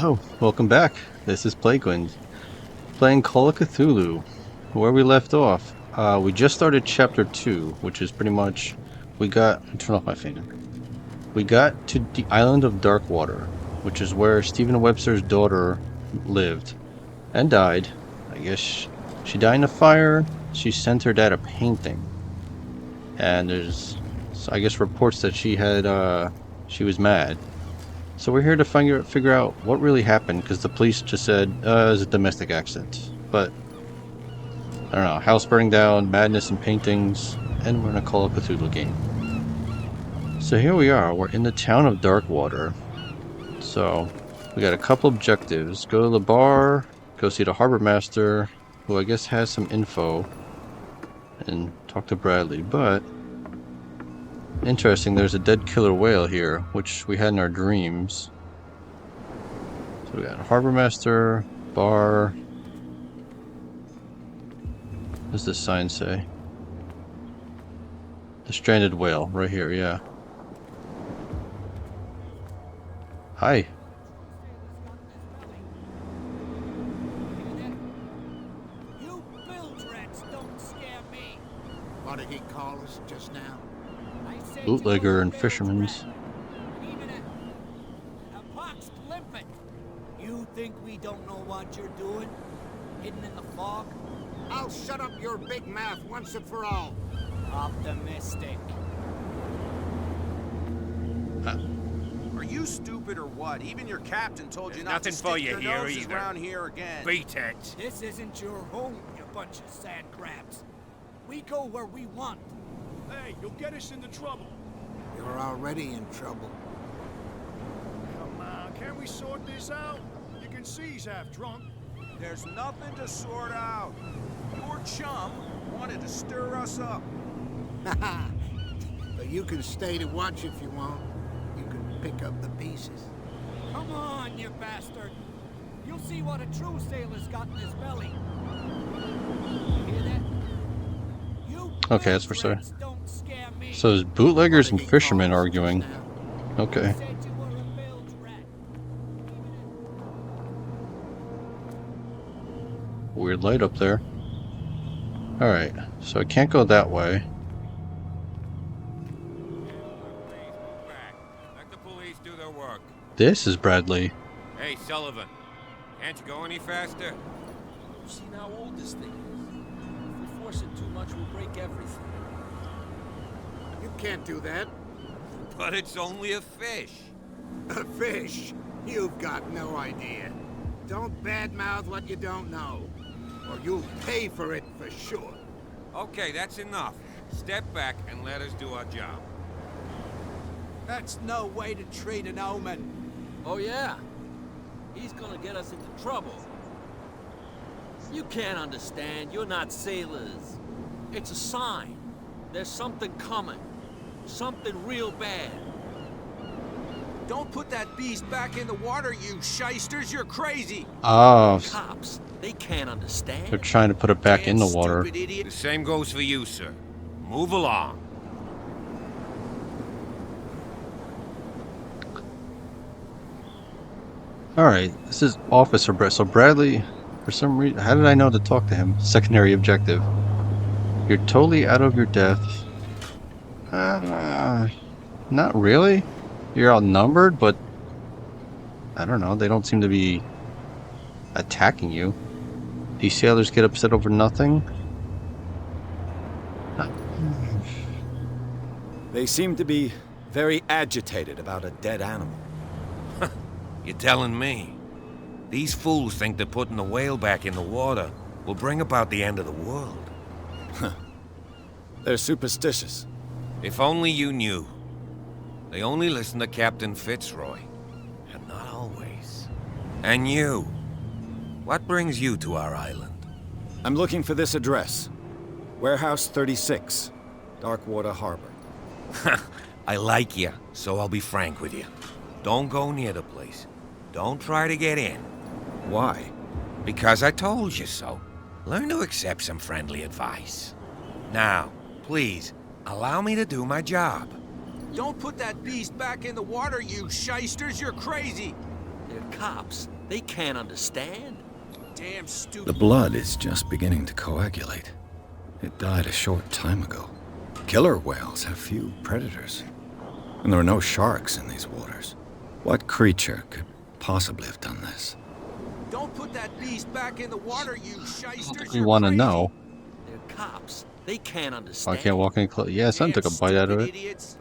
Hello, welcome back. This is Playquin, playing Call of Cthulhu. Where we left off, we just started chapter 2, which is pretty much, turn off my fan. We got to the island of Darkwater, which is where Stephen Webster's daughter lived, and died. I guess she died in a fire. She sent her dad a painting. And there's, I guess, reports that she was mad. So we're here to figure out what really happened, because the police just said, it was a domestic accident. But, I don't know, house burning down, madness and paintings, and we're in a Call of Cthulhu game. So here we are, we're in the town of Darkwater. So, we got a couple objectives. Go to the bar, go see the harbor master, who I guess has some info, and talk to Bradley, but... Interesting, there's a dead killer whale here, which we had in our dreams. So we got a harbor master, bar. What does this sign say? The stranded whale, right here, yeah. Hi. You bilge-rats don't scare me. What did he call us just now? Bootlegger and fisherman's. Even a pox limpet. You think we don't know what you're doing? Hidden in the fog? I'll shut up your big mouth once and for all. Optimistic. Are you stupid or what? Even your captain told you not to nothing for stick you your here noses either. around here again. Beat it. This isn't your home, you bunch of sand crabs. We go where we want. Hey, you'll get us into trouble. You're already in trouble. Come on, can't we sort this out? You can see he's half drunk. There's nothing to sort out. Your chum wanted to stir us up. But you can stay to watch if you want. You can pick up the pieces. Come on, you bastard. You'll see what a true sailor's got in his belly. Hear that? You Okay, that's for sure. bilge-rats don't scare me. So there's bootleggers and What did he call fishermen us arguing. just now? Okay. Said you were a bilge-rat. Weird light up there. Alright, so I can't go that way. Let the police do their work. This is Bradley. Hey, Sullivan. Can't you go any faster? You see how old this thing is. If we force it too much, we'll break everything. You can't do that. But it's only a fish. A fish? You've got no idea. Don't badmouth what you don't know, or you'll pay for it for sure. Okay, that's enough. Step back and let us do our job. That's no way to treat an omen. Oh yeah? He's gonna get us into trouble. You can't understand. You're not sailors. It's a sign. There's something coming. Something real bad. Don't put that beast back in the water, you shysters. You're crazy. Oh, Cops, they can't understand. they're trying to put it back in the water. Stupid idiot. The same goes for you, sir. Move along. Alright, this is Officer Brett. So Bradley, for some reason, how did I know to talk to him? Secondary objective. You're totally out of your depth. Not really. You're outnumbered, but I don't know. They don't seem to be attacking you. These sailors get upset over nothing. They seem to be very agitated about a dead animal. You're telling me? These fools think that putting the whale back in the water will bring about the end of the world. They're superstitious. If only you knew. They only listen to Captain Fitzroy. And not always. And you. What brings you to our island? I'm looking for this address. Warehouse 36, Darkwater Harbor. I like you, so I'll be frank with you. Don't go near the place. Don't try to get in. Why? Because I told you so. Learn to accept some friendly advice. Now, please, allow me to do my job. Don't put that beast back in the water, you shysters. You're crazy. They're cops. They can't understand. Damn stupid. The blood is just beginning to coagulate. It died a short time ago. Killer whales have few predators. And there are no sharks in these waters. What creature could possibly have done this? Don't put that beast back in the water, you shysters. We You're want to crazy. know. They're cops. They can't I understand. can't walk any closer. Yeah, son Damn took a bite out of stupid it. idiots.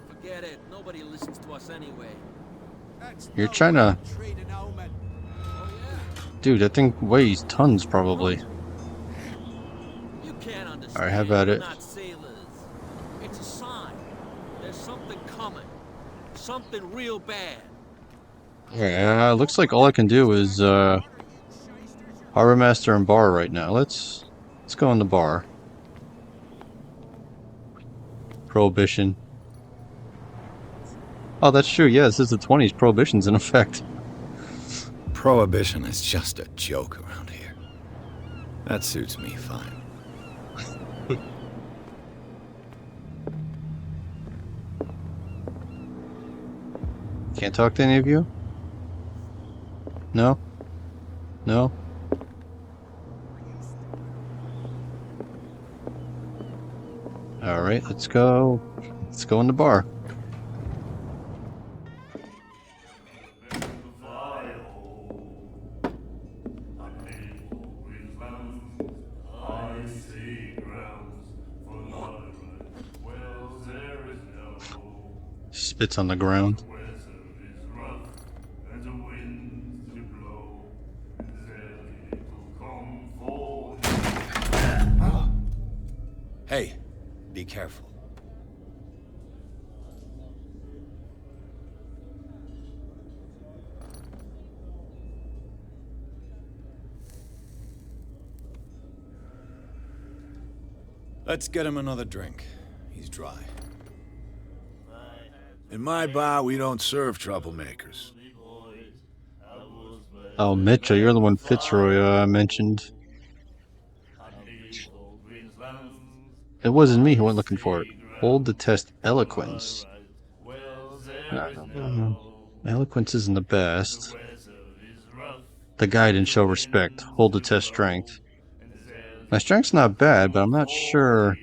Forget it. Nobody listens to us anyway. That's You're no trying way to... treat an omen. Oh, yeah? Dude, that thing weighs tons, probably. You can't understand. Alright, how about We're it? not sailors. It's a sign. There's something coming. Something real bad. Yeah, looks like all I can do is, Harbor Master and bar right now. Let's go in the bar. Prohibition. Oh, that's true. Yeah, this is the 20s. Prohibition's in effect. Prohibition is just a joke around here. That suits me fine. Can't talk to any of you? No? No? Alright, let's go. Let's go in the bar. Spits on the ground. Hey, be careful. Let's get him another drink. He's dry. In my bar, we don't serve troublemakers. Oh, Mitchell, you're the one Fitzroy mentioned. It wasn't me who went looking for it. Hold the test eloquence. Eloquence isn't the best. The guy didn't show respect. Hold the test strength. My strength's not bad, but I'm not sure.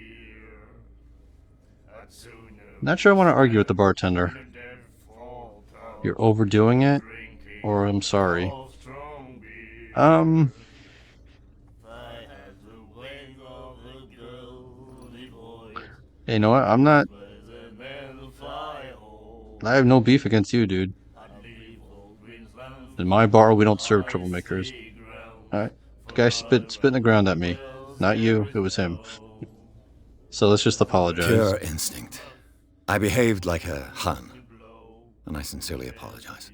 Not sure I want to argue with the bartender. You're overdoing it? Or I'm sorry. You know what? I'm not... I have no beef against you, dude. In my bar, we don't serve troublemakers. Alright. The guy spit in the ground at me. Not you, it was him. So let's just apologize. Pure instinct. I behaved like a Hun, and I sincerely apologize.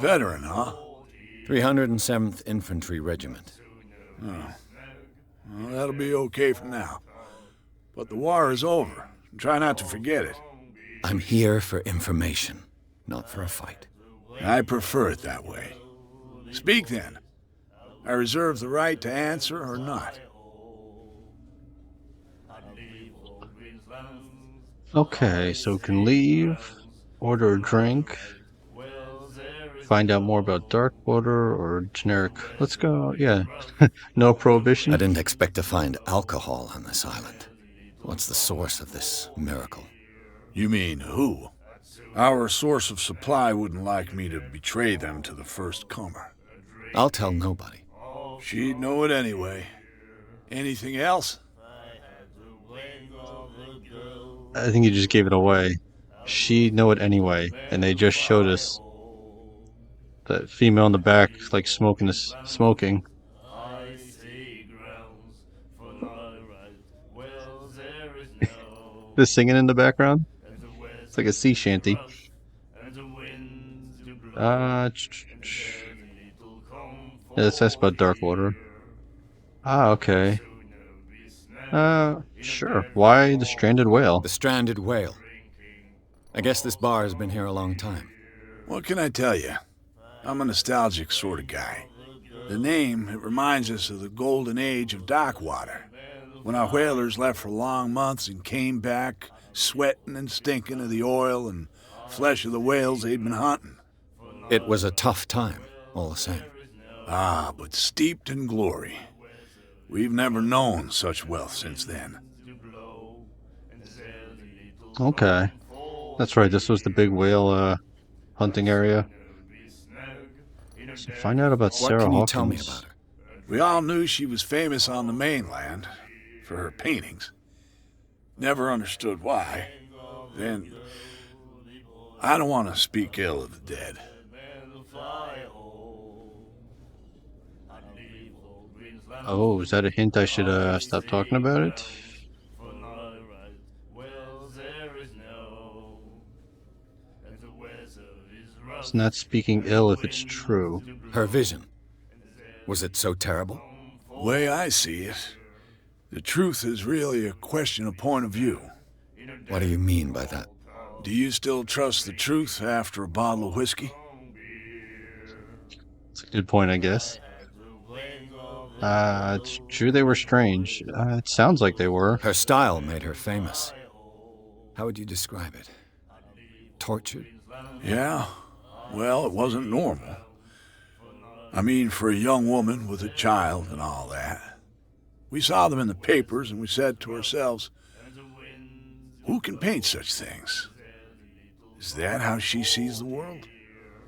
Veteran, huh? 307th Infantry Regiment. Well, that'll be okay for now. But the war is over. Try not to forget it. I'm here for information, not for a fight. I prefer it that way. Speak then. I reserve the right to answer or not. Okay, so we can leave, order a drink, find out more about Darkwater or generic. Let's go, yeah. No prohibition? I didn't expect to find alcohol on this island. What's the source of this miracle? You mean who? Our source of supply wouldn't like me to betray them to the first comer. I'll tell nobody. She'd know it anyway. Anything else? I think you just gave it away. She'd know it anyway, and they just showed us that female in the back, like smoking. The singing in the background? It's like a sea shanty. Yeah, that's about Darkwater. Ah, okay. Sure. Why the stranded whale? The stranded whale. I guess this bar has been here a long time. What can I tell you? I'm a nostalgic sort of guy. The name, it reminds us of the golden age of Darkwater, when our whalers left for long months and came back sweating and stinking of the oil and flesh of the whales they'd been hunting. It was a tough time, all the same. Ah, but steeped in glory. We've never known such wealth since then. Okay. That's right, this was the big whale hunting area. So find out about What Sarah can you tell me about Hawkins. her? We all knew she was famous on the mainland for her paintings. Never understood why. Then, I don't want to speak ill of the dead. Oh, is that a hint I should stop talking about it? It's not speaking ill if it's true. Her vision. Was it so terrible? The way I see it, the truth is really a question of point of view. What do you mean by that? Do you still trust the truth after a bottle of whiskey? It's a good point, I guess. It's true they were strange. It sounds like they were. Her style made her famous. How would you describe it? Tortured? Yeah. Well, it wasn't normal. I mean, for a young woman with a child and all that. We saw them in the papers and we said to ourselves, who can paint such things? Is that how she sees the world?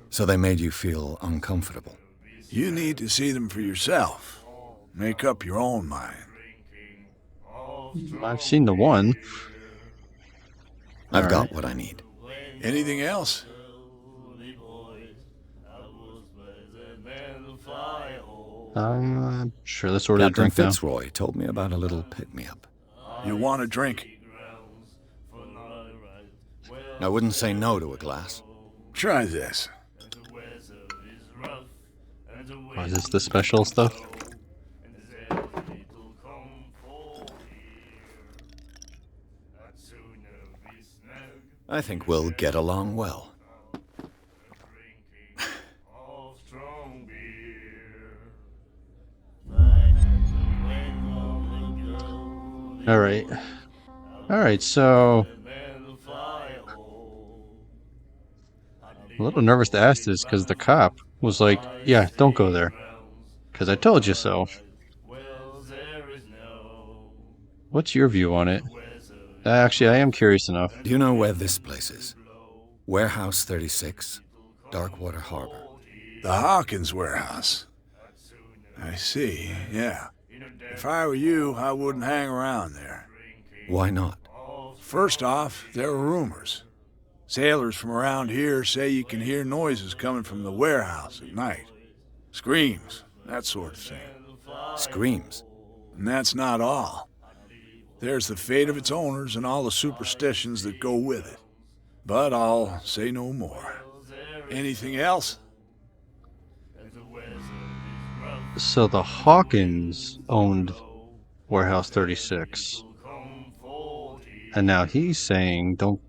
So they made you feel uncomfortable. You need to see them for yourself. Make up your own mind. I've seen the one. I've All got right. what I need. Anything else? I'm sure let's order a Captain drink now. Fitzroy told me about a little pick-me-up. You want a drink? I wouldn't say no to a glass. Try this. Oh, is this the special stuff? I think we'll get along well. All right. All right, so a little nervous to ask this because the cop was like, yeah, don't go there. Because I told you so. What's your view on it? Actually, I am curious enough. Do you know where this place is? Warehouse 36, Darkwater Harbor. The Hawkins warehouse. I see, yeah. If I were you, I wouldn't hang around there. Why not? First off, there are rumors. Sailors from around here say you can hear noises coming from the warehouse at night. Screams, that sort of thing. Screams. And that's not all. There's the fate of its owners and all the superstitions that go with it. But I'll say no more. Anything else? So the Hawkins owned Warehouse 36. And now he's saying don't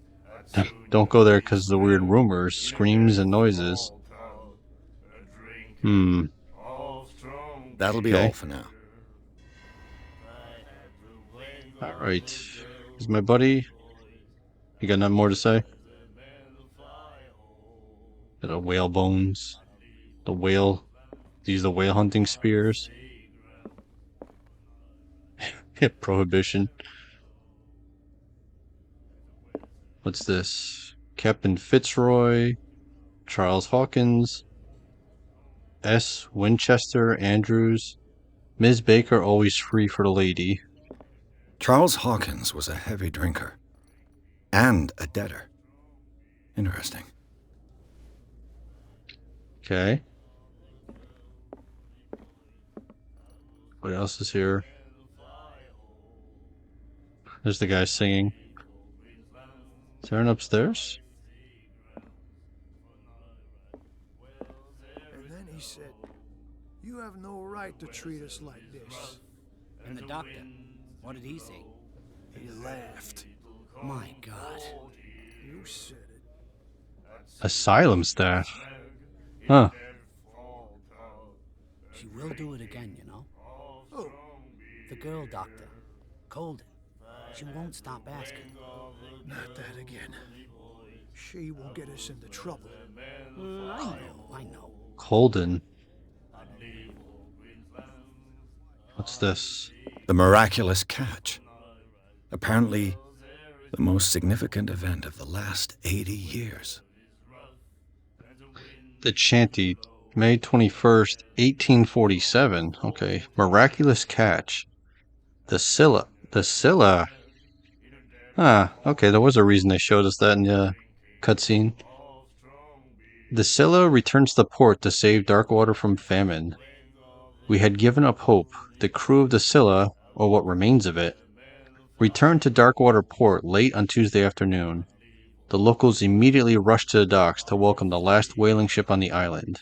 go there because of the weird rumors, screams, and noises. That'll be Okay. all for now. All right. Is my buddy? You got nothing more to say? The whale bones. The whale. These are the whale hunting spears. Prohibition. What's this? Captain Fitzroy, Charles Hawkins, S. Winchester Andrews, Ms. Baker always free for the lady. Charles Hawkins was a heavy drinker. And a debtor. Interesting. Okay. What else is here? There's the guy singing. Is there an upstairs? And then he said, "You have no right to treat us like this." And the doctor, what did he say? He laughed. My God. You said it. Asylum staff. Huh. She will do it again, you know? Oh, The girl doctor, Colden. She won't stop asking. not that again. She will get us into trouble. I know. Colden. What's this? The miraculous catch. Apparently, the most significant event of the last 80 years. The Chanty, May 21st, 1847. Okay. Miraculous catch. The Scylla. The Scylla. Ah, okay. There was a reason they showed us that in the cutscene. The Scylla returns to the port to save Darkwater from famine. We had given up hope. The crew of the Scylla, or what remains of it, returned to Darkwater Port late on Tuesday afternoon. The locals immediately rushed to the docks to welcome the last whaling ship on the island.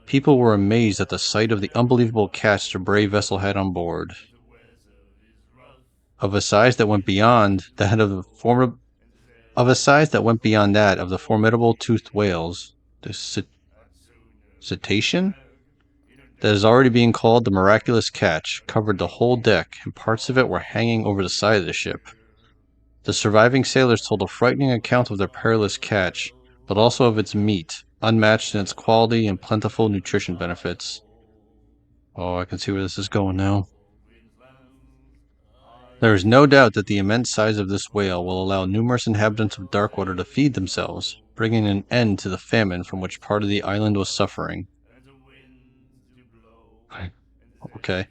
People were amazed at the sight of the unbelievable catch the brave vessel had on board. Of a size that went beyond that of the formidable toothed whales, the cetacean that is already being called the miraculous catch covered the whole deck, and parts of it were hanging over the side of the ship. The surviving sailors told a frightening account of their perilous catch, but also of its meat, unmatched in its quality and plentiful nutrition benefits. Oh, I can see where this is going now. There is no doubt that the immense size of this whale will allow numerous inhabitants of Darkwater to feed themselves, bringing an end to the famine from which part of the island was suffering. Okay.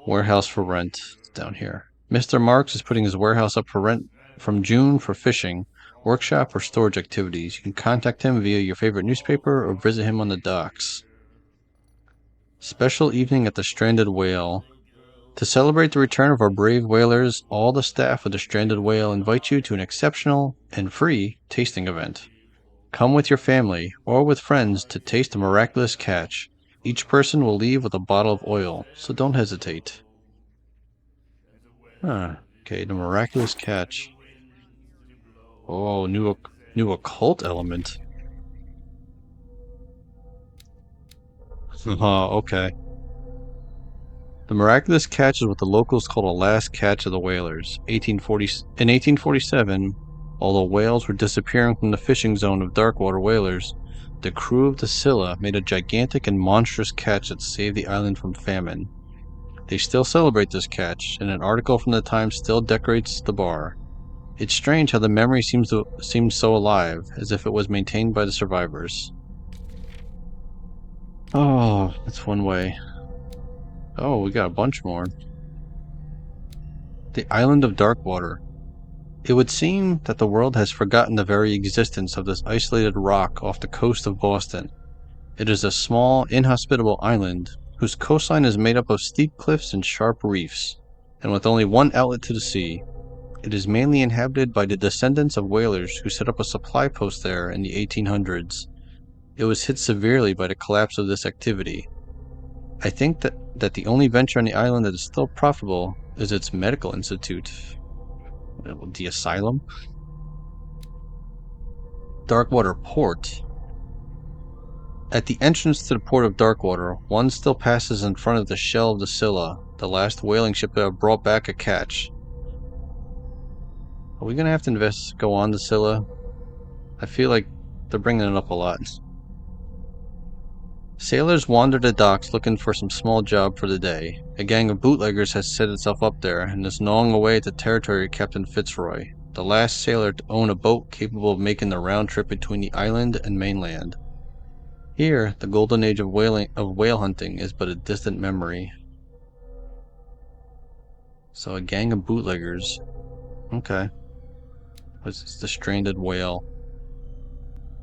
Warehouse for rent. It's down here. Mr. Marks is putting his warehouse up for rent from June for fishing, workshop, or storage activities. You can contact him via your favorite newspaper or visit him on the docks. Special evening at the Stranded Whale. To celebrate the return of our brave whalers, all the staff of the Stranded Whale invite you to an exceptional and free tasting event. Come with your family or with friends to taste the miraculous catch. Each person will leave with a bottle of oil, so don't hesitate. Okay, the miraculous catch. Oh, new occult element. Okay. The miraculous catch is what the locals call the last catch of the whalers. In 1847, although whales were disappearing from the fishing zone of Darkwater whalers, the crew of the Scylla made a gigantic and monstrous catch that saved the island from famine. They still celebrate this catch, and an article from the Times still decorates the bar. It's strange how the memory seems so alive, as if it was maintained by the survivors. Oh, that's one way. Oh, we got a bunch more. The island of Darkwater. It would seem that the world has forgotten the very existence of this isolated rock off the coast of Boston. It is a small, inhospitable island whose coastline is made up of steep cliffs and sharp reefs, and with only one outlet to the sea. It is mainly inhabited by the descendants of whalers who set up a supply post there in the 1800s. It was hit severely by the collapse of this activity. I think that the only venture on the island that is still profitable is its medical institute. The asylum? Darkwater Port. At the entrance to the port of Darkwater, one still passes in front of the shell of the Scylla, the last whaling ship that brought back a catch. Are we gonna have to go on the Scylla? I feel like they're bringing it up a lot. Sailors wander the docks looking for some small job for the day. A gang of bootleggers has set itself up there and is gnawing away at the territory of Captain Fitzroy, the last sailor to own a boat capable of making the round trip between the island and mainland. Here, the golden age of whale hunting is but a distant memory. So a gang of bootleggers. Okay. This is the Stranded Whale.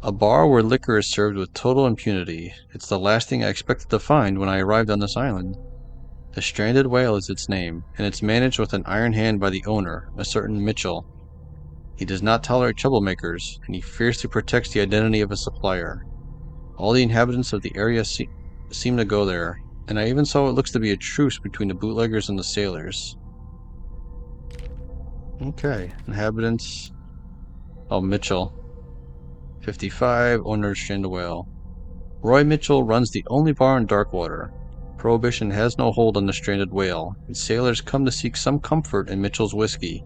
A bar where liquor is served with total impunity. It's the last thing I expected to find when I arrived on this island. The Stranded Whale is its name, and it's managed with an iron hand by the owner, a certain Mitchell. He does not tolerate troublemakers, and he fiercely protects the identity of his supplier. All the inhabitants of the area seem to go there, and I even saw what looks to be a truce between the bootleggers and the sailors. Okay, inhabitants. Oh, Mitchell. 55, owner of Stranded Whale. Roy Mitchell runs the only bar in Darkwater. Prohibition has no hold on the Stranded Whale, and sailors come to seek some comfort in Mitchell's whiskey.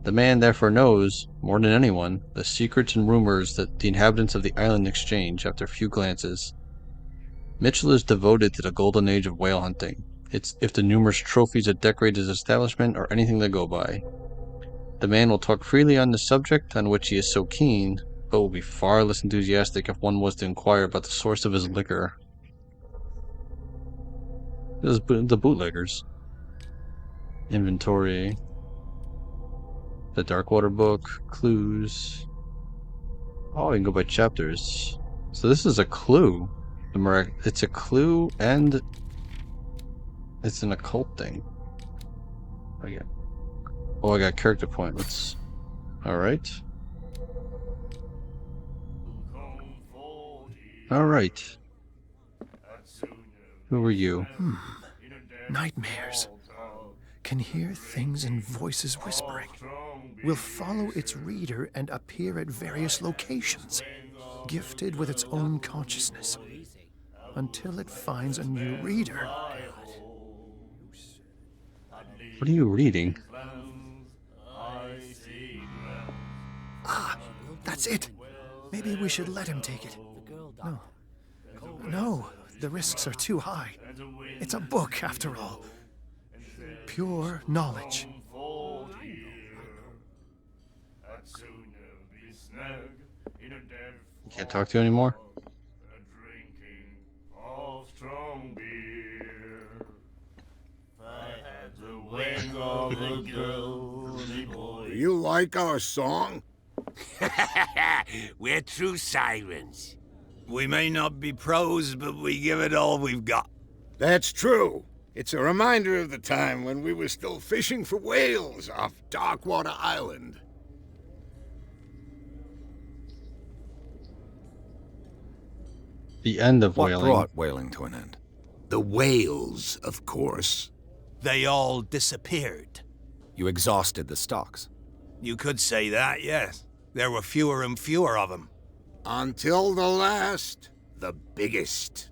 The man therefore knows, more than anyone, the secrets and rumors that the inhabitants of the island exchange after a few glances. Mitchell is devoted to the golden age of whale hunting. It's if the numerous trophies that decorate his establishment are anything to go by. The man will talk freely on the subject on which he is so keen, but will be far less enthusiastic if one was to inquire about the source of his liquor. This is the bootleggers. Inventory. The Darkwater book. Clues. Oh, you can go by chapters. So this is a clue. It's a clue and it's an occult thing. Oh, I got character point. Let's. Alright. Alright. Who are you? Nightmares. Can hear things and voices whispering. Will follow its reader and appear at various locations, gifted with its own consciousness, until it finds a new reader. What are you reading? Ah, that's it. Maybe we should let him take it. No. No, the risks are too high. It's a book, after all. Pure knowledge. Can't talk to you anymore? Do you like our song? We're true sirens. We may not be pros, but we give it all we've got. That's true. It's a reminder of the time when we were still fishing for whales off Darkwater Island. The end of What whaling. brought whaling to an end? The whales, of course. They all disappeared. You exhausted the stocks. You could say that, yes. There were fewer and fewer of them. Until the last, the biggest.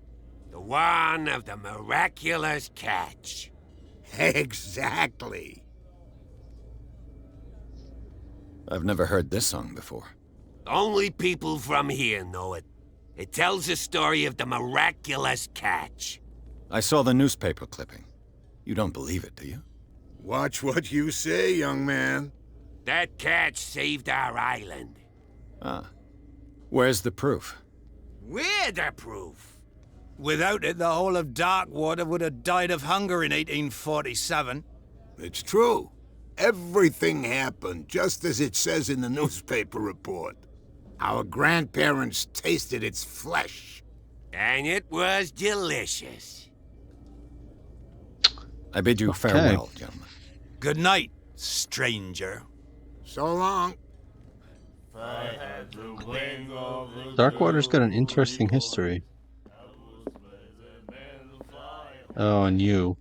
The one of the miraculous catch. Exactly. I've never heard this song before. Only people from here know it. It tells the story of the miraculous catch. I saw the newspaper clipping. You don't believe it, do you? Watch what you say, young man. That catch saved our island. Ah. Where's the proof? We're the proof. Without it, the whole of Darkwater would have died of hunger in 1847. It's true. Everything happened just as it says in the newspaper report. Our grandparents tasted its flesh. And it was delicious. I bid you farewell, gentlemen. Good night, stranger. So long. Darkwater's got an interesting history. Oh, and you.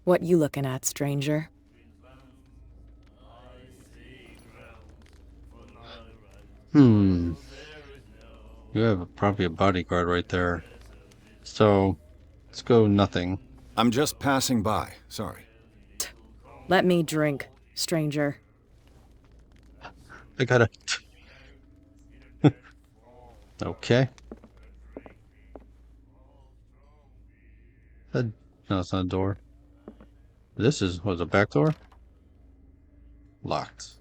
What you looking at, stranger? You have probably a bodyguard right there. So, let's go nothing. I'm just passing by. Sorry. Let me drink, stranger. I gotta... Okay. No, it's not a door. This is, what, a back door? Locked.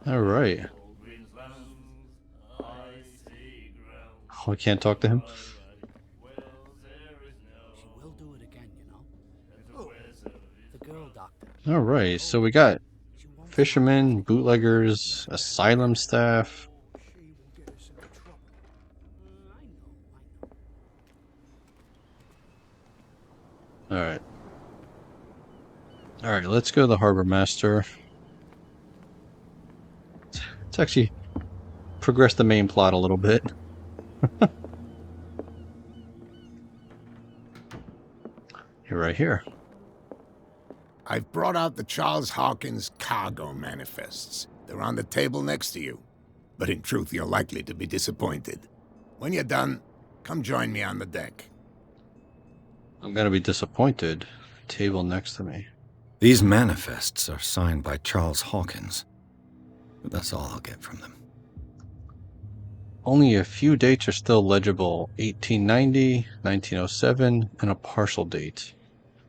Alright. Oh, I can't talk to him? She will do it again, you know. The girl doctor. Alright, so we got fishermen, bootleggers, asylum staff. Alright. Alright, let's go to the harbor master. Let's actually progress the main plot a little bit. You're right here. I've brought out the Charles Hawkins cargo manifests. They're on the table next to you. But in truth, you're likely to be disappointed. When you're done, come join me on the deck. I'm gonna be disappointed. Table next to me. These manifests are signed by Charles Hawkins. But that's all I'll get from them. Only a few dates are still legible: 1890, 1907, and a partial date.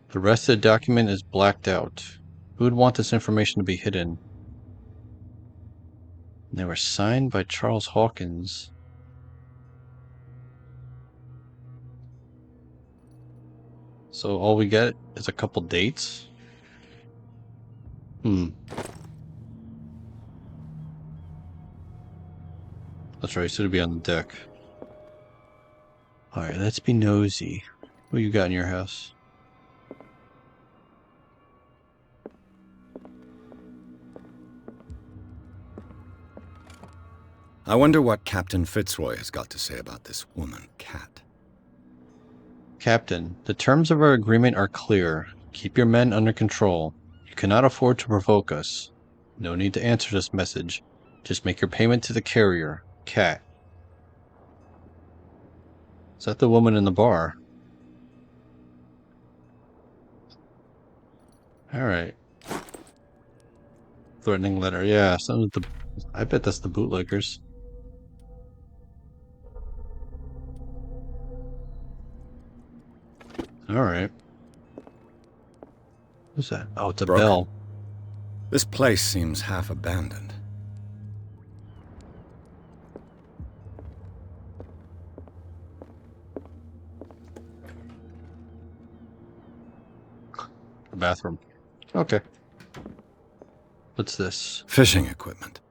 The rest of the document is blacked out. Who would want this information to be hidden? They were signed by Charles Hawkins. So all we get is a couple dates? That's right, so to be on the deck. Alright, let's be nosy. What you got in your house? I wonder what Captain Fitzroy has got to say about this woman, Cat. Captain, the terms of our agreement are clear. Keep your men under control. You cannot afford to provoke us. No need to answer this message. Just make your payment to the carrier, Cat. Is that the woman in the bar? Alright. Threatening letter. Yeah, I bet that's the bootleggers. Alright. Who's that? Oh, it's a Brooke? bell. This place seems half abandoned. The bathroom. Okay. What's this? Fishing equipment.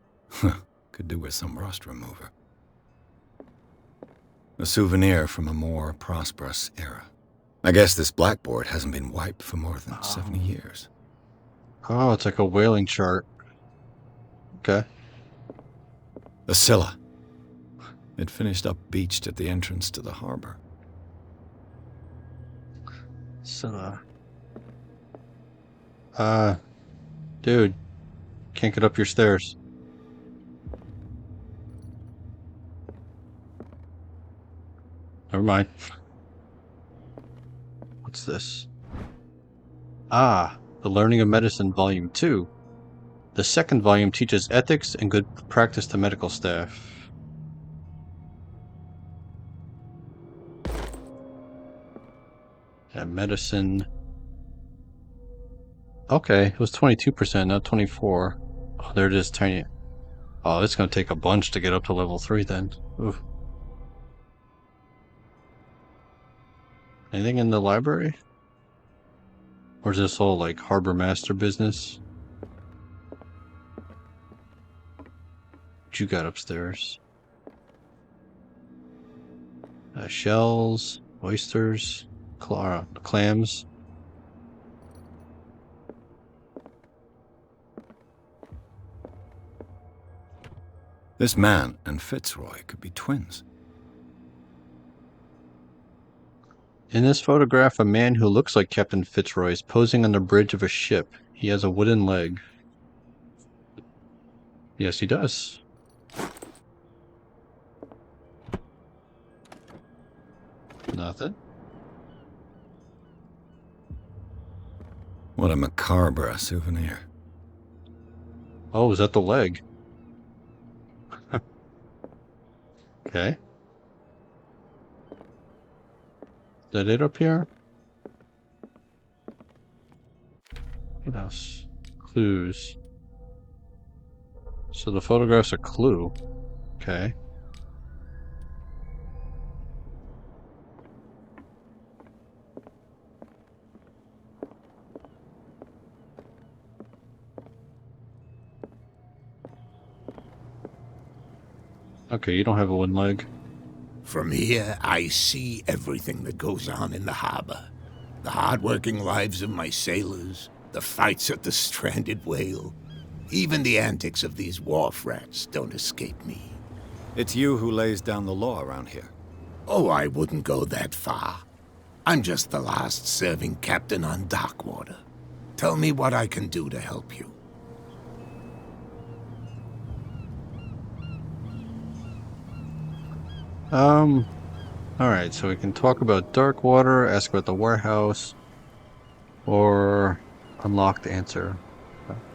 Could do with some rust remover. A souvenir from a more prosperous era. I guess this blackboard hasn't been wiped for more than 70 years. Oh, it's like a whaling chart. Okay. The Scylla. It finished up beached at the entrance to the harbor. Scylla. Dude. Can't get up your stairs. Never mind. What's this? Ah, The Learning of Medicine, Volume 2. The second volume teaches ethics and good practice to medical staff. Yeah, medicine. Okay, it was 22%, not 24%. Oh, there it is, tiny. Oh, it's gonna take a bunch to get up to level 3 then. Oof. Anything in the library? Or is this all like harbor master business? What you got upstairs? Shells, oysters, clams. This man and Fitzroy could be twins. In this photograph, a man who looks like Captain Fitzroy is posing on the bridge of a ship. He has a wooden leg. Yes, he does. Nothing. What a macabre souvenir. Oh, is that the leg? Okay. Is that it up here? What else? Clues. So the photograph's a clue. Okay. Okay, you don't have a wooden leg. From here, I see everything that goes on in the harbor. The hard-working lives of my sailors, the fights at the stranded whale. Even the antics of these wharf rats don't escape me. It's you who lays down the law around here. Oh, I wouldn't go that far. I'm just the last serving captain on Darkwater. Tell me what I can do to help you. Alright, so we can talk about Darkwater, ask about the warehouse, or unlock the answer.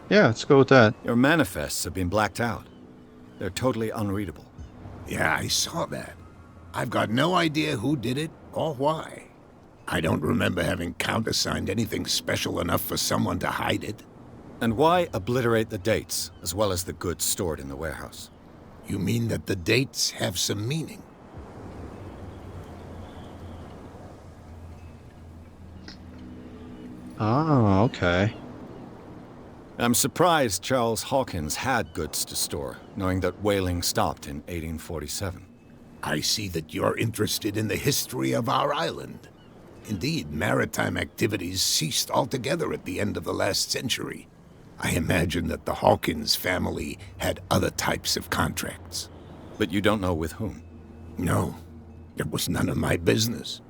Yeah, let's go with that. Your manifests have been blacked out. They're totally unreadable. Yeah, I saw that. I've got no idea who did it or why. I don't remember having countersigned anything special enough for someone to hide it. And why obliterate the dates, as well as the goods stored in the warehouse? You mean that the dates have some meaning? Oh, okay. I'm surprised Charles Hawkins had goods to store, knowing that whaling stopped in 1847. I see that you're interested in the history of our island. Indeed, maritime activities ceased altogether at the end of the last century. I imagine that the Hawkins family had other types of contracts. But you don't know with whom? No, it was none of my business.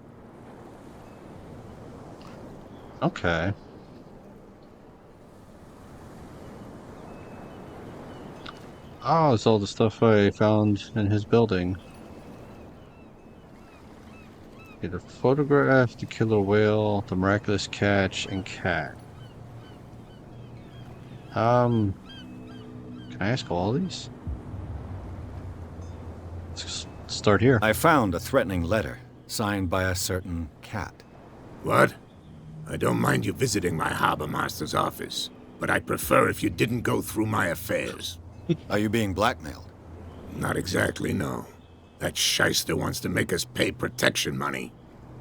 Okay. Oh, it's all the stuff I found in his building. Get a photograph, the killer whale, the miraculous catch, and cat. Can I ask all these? Let's start here. I found a threatening letter, signed by a certain cat. What? I don't mind you visiting my harbor master's office, but I'd prefer if you didn't go through my affairs. Are you being blackmailed? Not exactly, no. That shyster wants to make us pay protection money.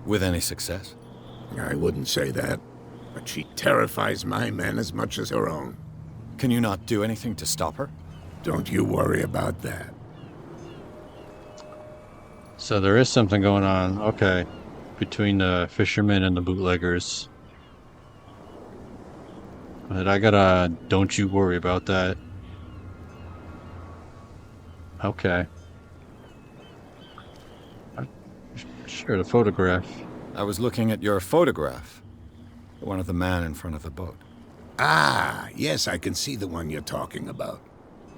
With any success? I wouldn't say that, but she terrifies my men as much as her own. Can you not do anything to stop her? Don't you worry about that. So there is something going on, okay, between the fishermen and the bootleggers. But I gotta, don't you worry about that. Okay. Sure, the photograph. I was looking at your photograph. The one of the man in front of the boat. Ah, yes, I can see the one you're talking about.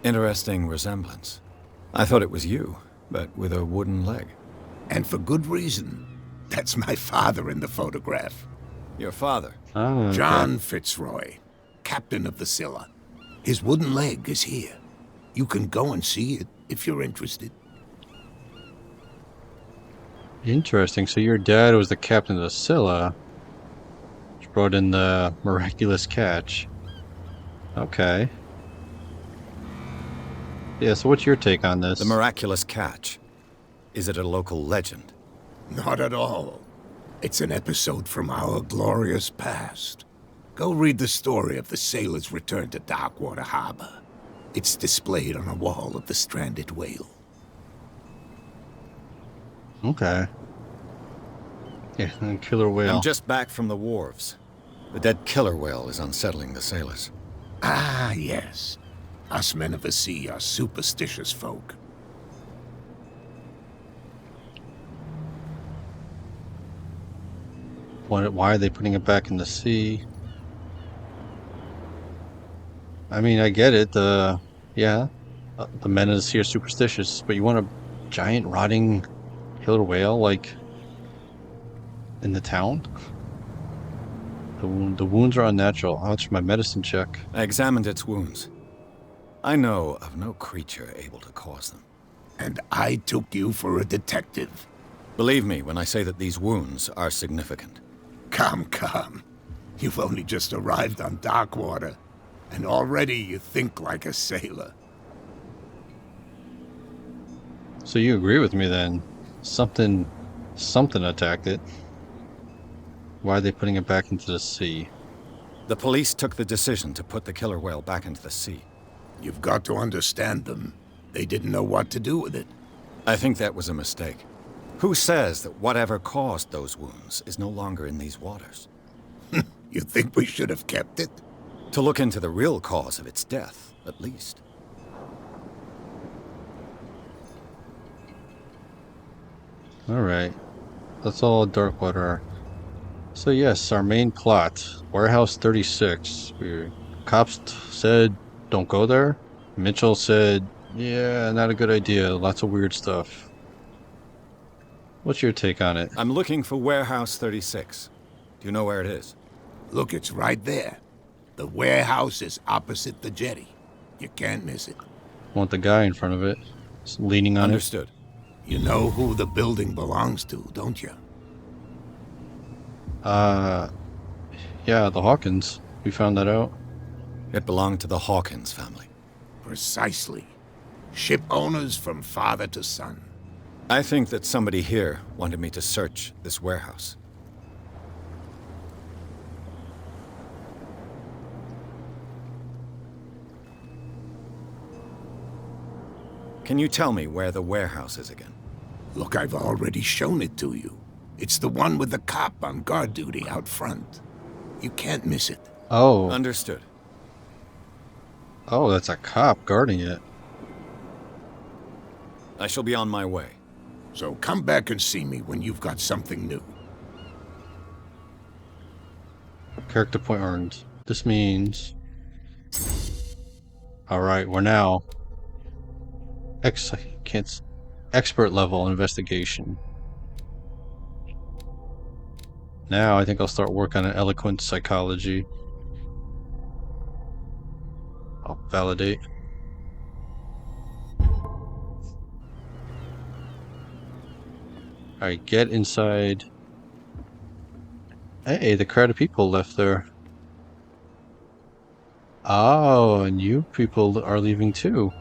Interesting resemblance. I thought it was you, but with a wooden leg. And for good reason. That's my father in the photograph. Your father? Oh, okay. John Fitzroy, captain of the Scylla. His wooden leg is here. You can go and see it if you're interested. Interesting. So your dad was the captain of the Scylla, which brought in the miraculous catch. Okay. Yeah, so what's your take on this? The miraculous catch. Is it a local legend? Not at all. It's an episode from our glorious past. Go read the story of the sailor's return to Darkwater Harbor. It's displayed on a wall of the stranded whale. Okay. Yeah, and killer whale. I'm just back from the wharves. The dead killer whale is unsettling the sailors. Ah, yes. Us men of the sea are superstitious folk. Why are they putting it back in the sea? I mean, I get it. Yeah, the men of the sea are superstitious, but you want a giant rotting killer whale like in the town? The wounds are unnatural. How much for my medicine check? I examined its wounds. I know of no creature able to cause them. And I took you for a detective. Believe me when I say that these wounds are significant. Come. You've only just arrived on Darkwater, and already you think like a sailor. So you agree with me then? Something attacked it. Why are they putting it back into the sea? The police took the decision to put the killer whale back into the sea. You've got to understand them. They didn't know what to do with it. I think that was a mistake. Who says that whatever caused those wounds is no longer in these waters? You think we should have kept it? To look into the real cause of its death, at least. Alright. That's all Darkwater. So yes, our main plot. Warehouse 36. Cops said, don't go there. Mitchell said, yeah, not a good idea. Lots of weird stuff. What's your take on it? I'm looking for Warehouse 36. Do you know where it is? Look, it's right there. The warehouse is opposite the jetty. You can't miss it. Want the guy in front of it. Just leaning on Understood. You know who the building belongs to, don't you? it. Yeah, the Hawkins. We found that out. It belonged to the Hawkins family. Precisely. Ship owners from father to son. I think that somebody here wanted me to search this warehouse. Can you tell me where the warehouse is again? Look, I've already shown it to you. It's the one with the cop on guard duty out front. You can't miss it. Oh. Understood. Oh, that's a cop guarding it. I shall be on my way. So come back and see me when you've got something new. Character point earned. This means... Alright, we're now... Expert level investigation. Now I think I'll start work on an eloquent psychology. I'll validate. Alright, get inside. Hey, the crowd of people left there. Oh, and you people are leaving too.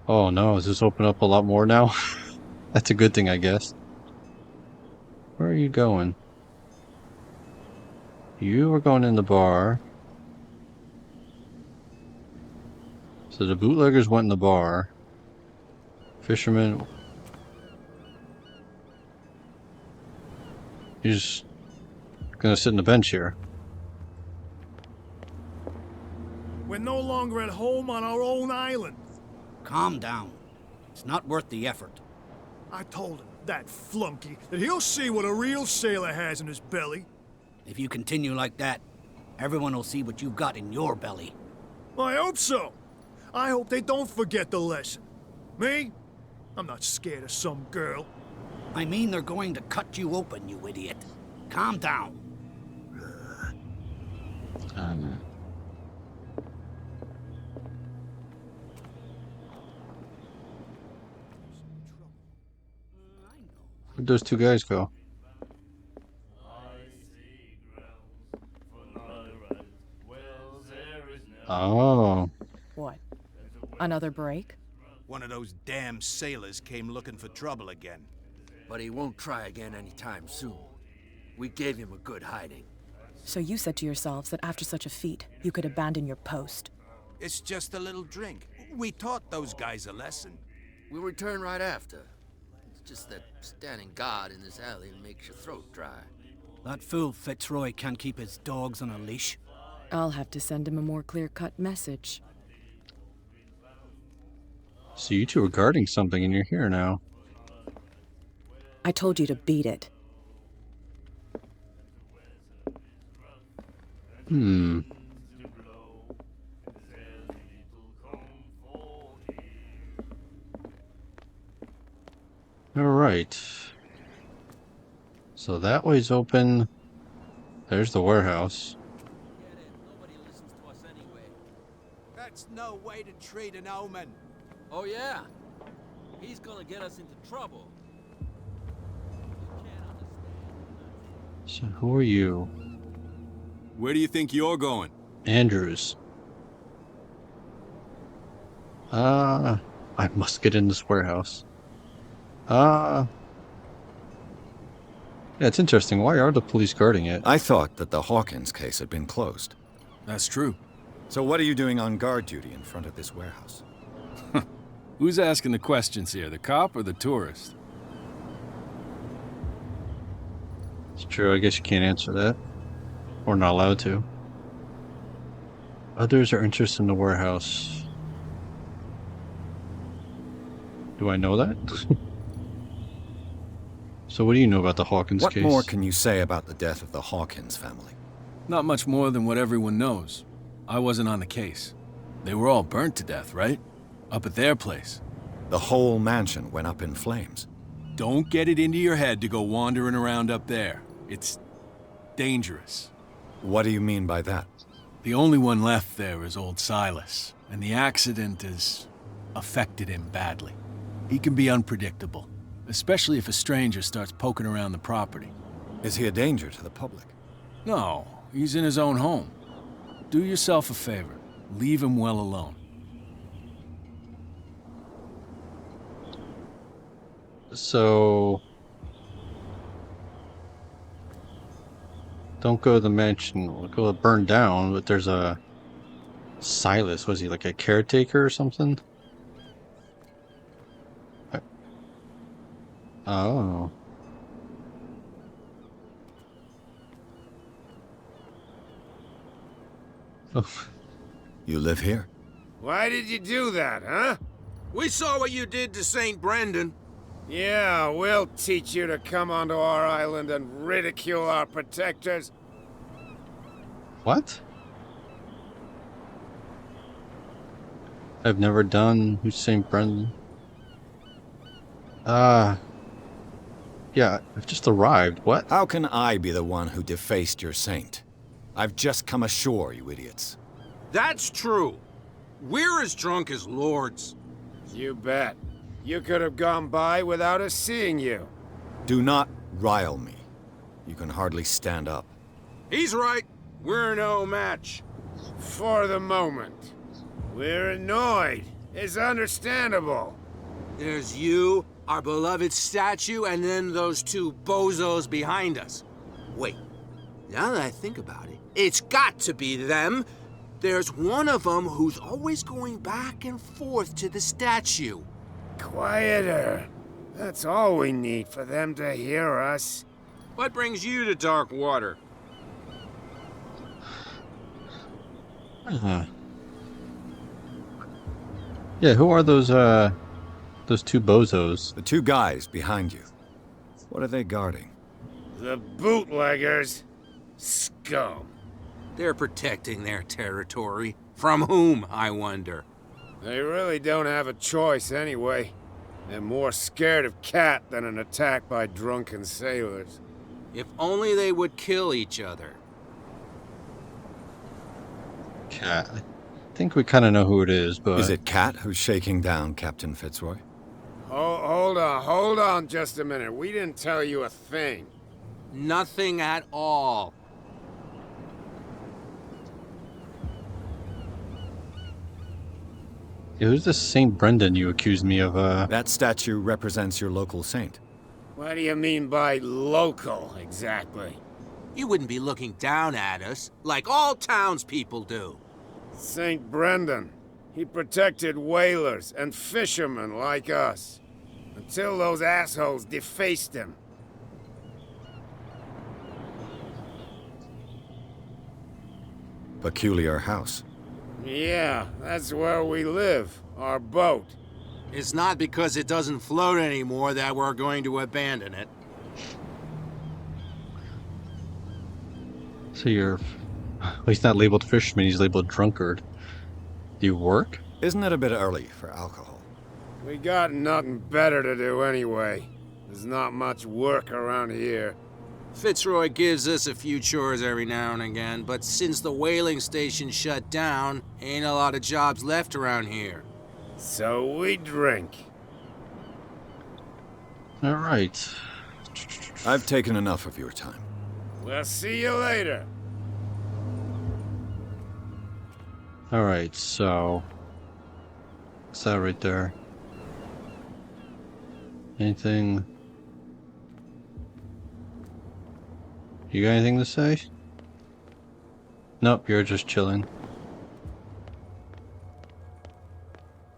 Oh no, does this open up a lot more now? That's a good thing, I guess. Where are you going? You are going in the bar. So the bootleggers went in the bar. Fisherman... He's gonna sit on the bench here. We're no longer at home on our own island. Calm down. It's not worth the effort. I told him, that flunky, that he'll see what a real sailor has in his belly. If you continue like that, everyone will see what you've got in your belly. I hope so. I hope they don't forget the lesson. Me? I'm not scared of some girl. I mean they're going to cut you open, you idiot. Calm down. Where'd those two guys go? Oh. What? Another break? One of those damn sailors came looking for trouble again. But he won't try again anytime soon. We gave him a good hiding. So you said to yourselves that after such a feat, you could abandon your post. It's just a little drink. We taught those guys a lesson. We'll return right after. It's just that standing guard in this alley makes your throat dry. That fool Fitzroy can't keep his dogs on a leash. I'll have to send him a more clear-cut message. So you two are guarding something and you're here now. I told you to beat it. Alright. So that way's open. There's the warehouse. Nobody listens to us anyway. That's no way to treat an omen. Oh yeah? He's gonna get us into trouble. So who are you? Where do you think you're going? Andrews. I must get in this warehouse. Yeah, it's interesting. Why are the police guarding it? I thought that the Hawkins case had been closed. That's true. So what are you doing on guard duty in front of this warehouse? Who's asking the questions here, the cop or the tourist? It's true, I guess you can't answer that. Or not allowed to. Others are interested in the warehouse. Do I know that? So what do you know about the Hawkins case? What more can you say about the death of the Hawkins family? Not much more than what everyone knows. I wasn't on the case. They were all burnt to death, right? Up at their place. The whole mansion went up in flames. Don't get it into your head to go wandering around up there. It's dangerous. What do you mean by that? The only one left there is old Silas, and the accident is affected him badly. He can be unpredictable, especially if a stranger starts poking around the property. Is he a danger to the public? No, he's in his own home. Do yourself a favor. Leave him well alone. So... Don't go to the mansion. We'll go burn down, but there's a... Silas. Was he like a caretaker or something? Oh. Oh. You live here? Why did you do that, huh? We saw what you did to St. Brendan. Yeah, we'll teach you to come onto our island and ridicule our protectors. What? I've never done who's St. Brendan. Yeah, I've just arrived. What? How can I be the one who defaced your saint? I've just come ashore, you idiots. That's true. We're as drunk as lords. You bet. You could have gone by without us seeing you. Do not rile me. You can hardly stand up. He's right. We're no match. For the moment. We're annoyed. It's understandable. There's you, our beloved statue, and then those two bozos behind us. Wait, now that I think about it, it's got to be them. There's one of them who's always going back and forth to the statue. Quieter. That's all we need for them to hear us. What brings you to Darkwater? Yeah, who are those two bozos? The two guys behind you. What are they guarding? The bootleggers. Scum. They're protecting their territory. From whom, I wonder? They really don't have a choice anyway. They're more scared of Cat than an attack by drunken sailors. If only they would kill each other. Cat. I think we kind of know who it is, but... Is it Cat who's shaking down Captain Fitzroy? Hold on just a minute. We didn't tell you a thing. Nothing at all. Yeah, who's this St. Brendan you accused me of, That statue represents your local saint. What do you mean by local, exactly? You wouldn't be looking down at us, like all townspeople do. St. Brendan. He protected whalers and fishermen like us. Until those assholes defaced him. Peculiar house. Yeah, that's where we live. Our boat. It's not because it doesn't float anymore that we're going to abandon it. So you're... Well, he's not labeled fisherman, he's labeled drunkard. Do you work? Isn't it a bit early for alcohol? We got nothing better to do anyway. There's not much work around here. Fitzroy gives us a few chores every now and again, but since the whaling station shut down, ain't a lot of jobs left around here. So we drink. Alright. I've taken enough of your time. We'll see you later. Alright, so... What's that right there? Anything... You got anything to say? Nope, you're just chilling.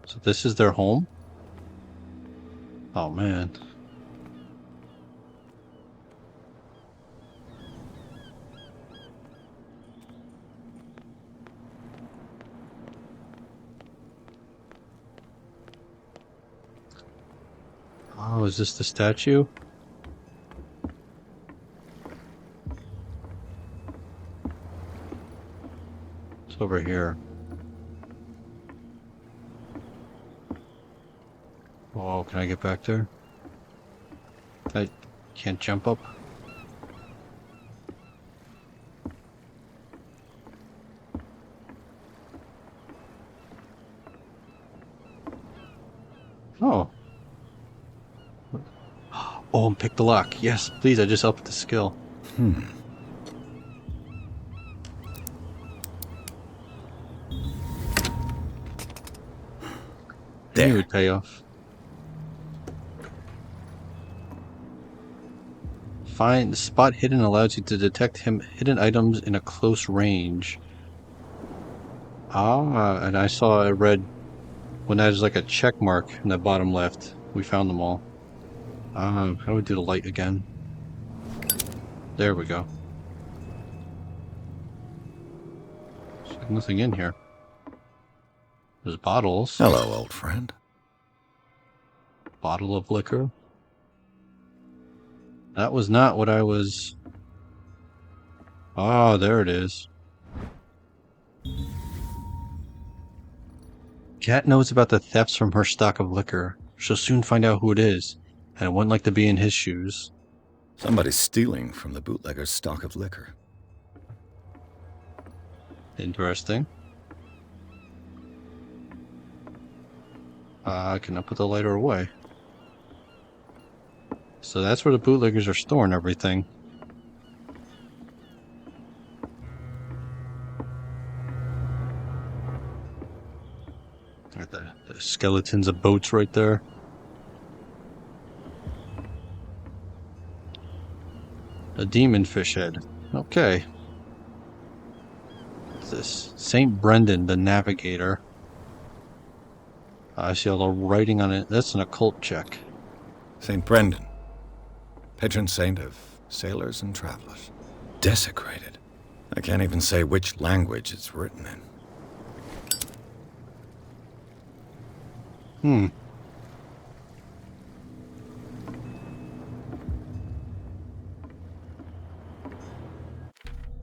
So this is their home? Oh man. Oh, is this the statue? It's over here. Oh, can I get back there? I can't jump up. Oh, and pick the lock. Yes, please, I just upped the skill. I knew it would pay off. Find the spot hidden allows you to detect hidden items in a close range. Ah, and I read when there's like a check mark in the bottom left. We found them all. How do we do the light again? There we go. There's nothing in here. There's bottles. Hello, old friend. Bottle of liquor. That was not what I was... Ah, there it is. Kat knows about the thefts from her stock of liquor. She'll soon find out who it is, and I wouldn't like to be in his shoes. Somebody's stealing from the bootlegger's stock of liquor. Interesting. Can I put the lighter away? So that's where the bootleggers are storing everything. Got the skeletons of boats right there. A demon fish head. Okay. What's this? St. Brendan, the navigator. I see all the writing on it. That's an occult check. St. Brendan, patron saint of sailors and travelers. Desecrated. I can't even say which language it's written in.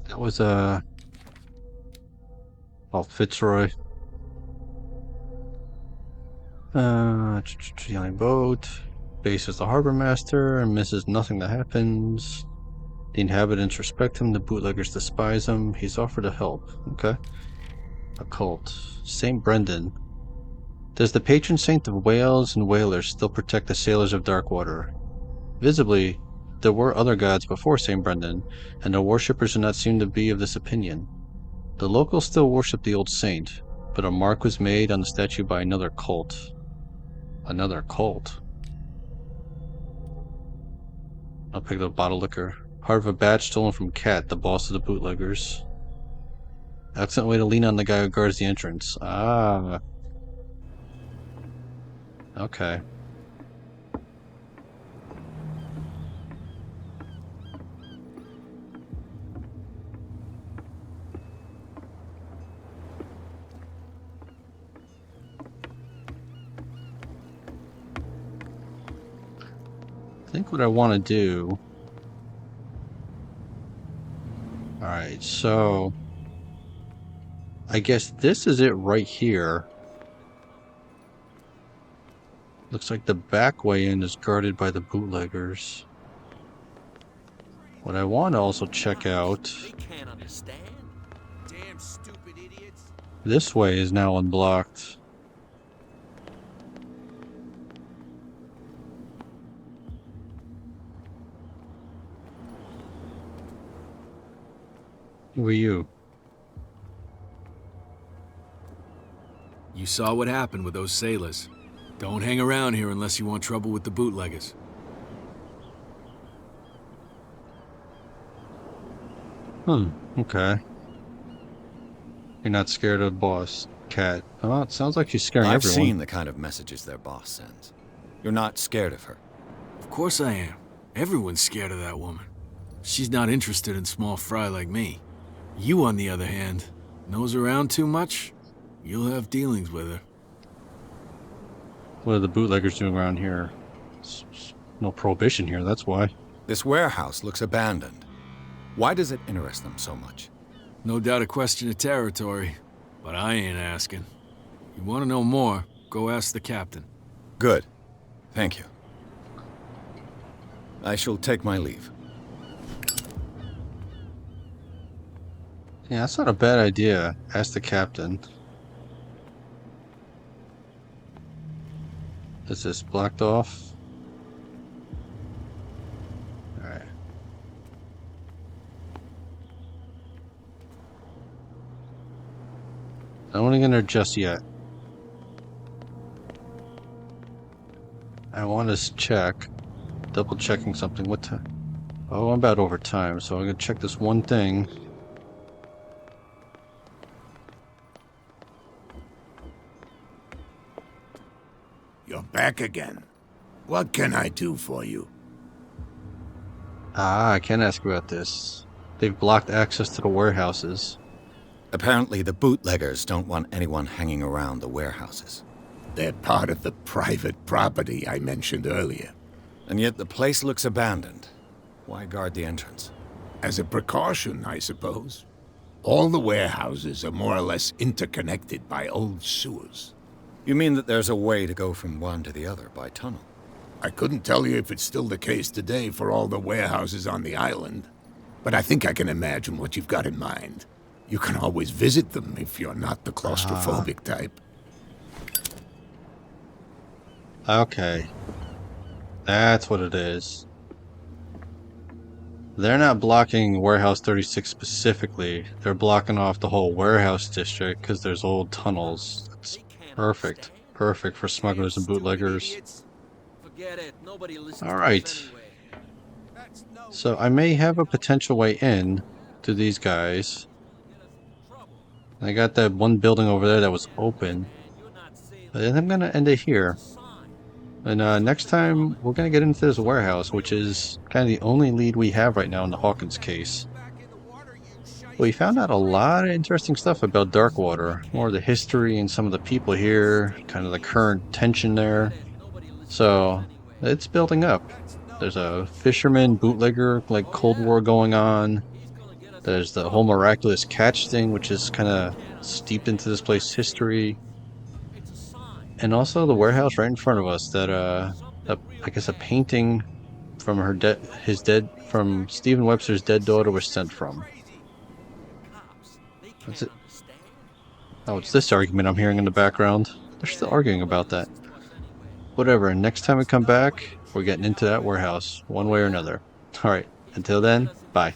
That was Fitzroy. Yelling boat. Base is the harbor master and misses nothing that happens. The inhabitants respect him, the bootleggers despise him. He's offered to help. Okay. Occult. St. Brendan. Does the patron saint of whales and whalers still protect the sailors of Darkwater? Visibly, there were other gods before St. Brendan, and the worshippers do not seem to be of this opinion. The locals still worship the old saint, but a mark was made on the statue by another cult. Another cult? I'll pick up a bottle of liquor. Part of a badge stolen from Kat, the boss of the bootleggers. Excellent way to lean on the guy who guards the entrance. Ah. Okay. I think what I want to do... Alright, so... I guess this is it right here. Looks like the back way in is guarded by the bootleggers. What I want to also check out... They can't understand. Damn stupid idiots. This way is now unblocked. Who are you? You saw what happened with those sailors. Don't hang around here unless you want trouble with the bootleggers. Okay. You're not scared of the boss, Kat. Oh, it sounds like she's scaring I've everyone. seen the kind of messages their boss sends. You're not scared of her. Of course I am. Everyone's scared of that woman. She's not interested in small fry like me. You, on the other hand, nose around too much, you'll have dealings with her. What are the bootleggers doing around here? No prohibition here, that's why. This warehouse looks abandoned. Why does it interest them so much? No doubt a question of territory, but I ain't asking. You want to know more, go ask the captain. Good. Thank you. I shall take my leave. Yeah, that's not a bad idea. Ask the captain. Is this blocked off? Alright. I don't want to get in there just yet. I want to check. Double checking something. What time? Oh, I'm about over time, so I'm going to check this one thing. You're back again. What can I do for you? Ah, I can ask about this. They've blocked access to the warehouses. Apparently, the bootleggers don't want anyone hanging around the warehouses. They're part of the private property I mentioned earlier. And yet the place looks abandoned. Why guard the entrance? As a precaution, I suppose. All the warehouses are more or less interconnected by old sewers. You mean that there's a way to go from one to the other by tunnel? I couldn't tell you if it's still the case today for all the warehouses on the island, but I think I can imagine what you've got in mind. You can always visit them if you're not the claustrophobic type. Okay. That's what it is. They're not blocking Warehouse 36 specifically. They're blocking off the whole warehouse district because there's old tunnels. It's perfect. Perfect for smugglers and bootleggers. Alright. So I may have a potential way in to these guys. I got that one building over there that was open. But then I'm going to end it here. And next time, we're going to get into this warehouse, which is kind of the only lead we have right now in the Hawkins case. We found out a lot of interesting stuff about Darkwater. More of the history and some of the people here, kind of the current tension there. So, it's building up. There's a fisherman, bootlegger, like Cold War going on. There's the whole miraculous catch thing, which is kind of steeped into this place's history. And also the warehouse right in front of us that I guess a painting from from Stephen Webster's dead daughter was sent from. That's it. Oh, it's this argument I'm hearing in the background. They're still arguing about that. Whatever, next time we come back, we're getting into that warehouse, one way or another. Alright, until then, bye.